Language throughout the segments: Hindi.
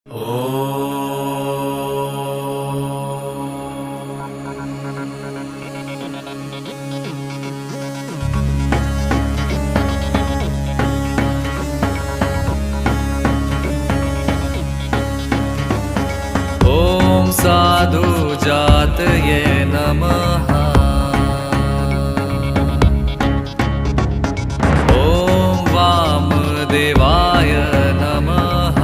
ॐ साधु जातये नमः। ॐ वामदेवाय नमः।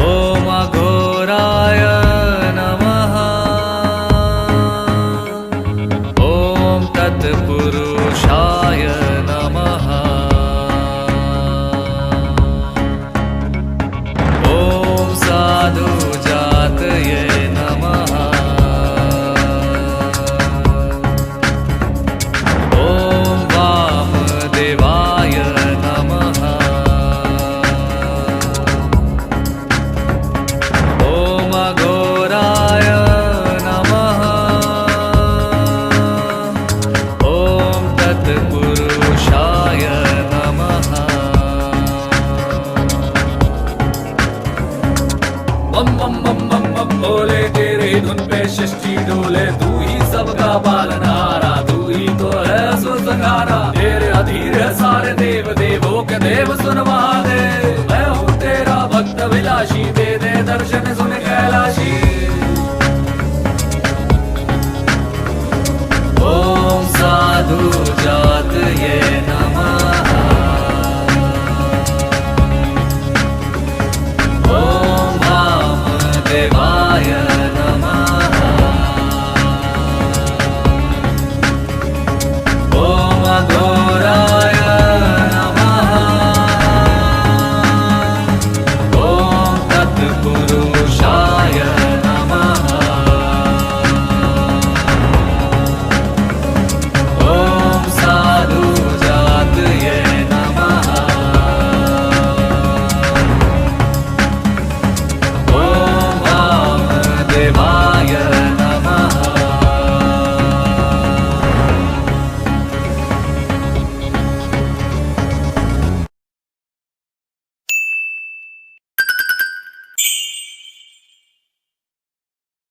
ॐ अघोराय नमः। ॐ तत्पुरुषाय नमः। ॐ साधु जातये नमः। ॐ वामदेवाय नमः। ॐ अघोराय नमः। ॐ तत्पुरुषाय नमः। बम बम बम बम बम बोले तेरे धुन पे सृष्टि डोले। तू ही सबका पालनहारा, तू ही तो है सुसंहारा। तेरे अधीर है सारे देव, देवों के देव सुन महादेव। मैं हूँ तेरा भक्त विलासी, दे दे दर्शन सुन कैलाशी। ॐ साधु जातये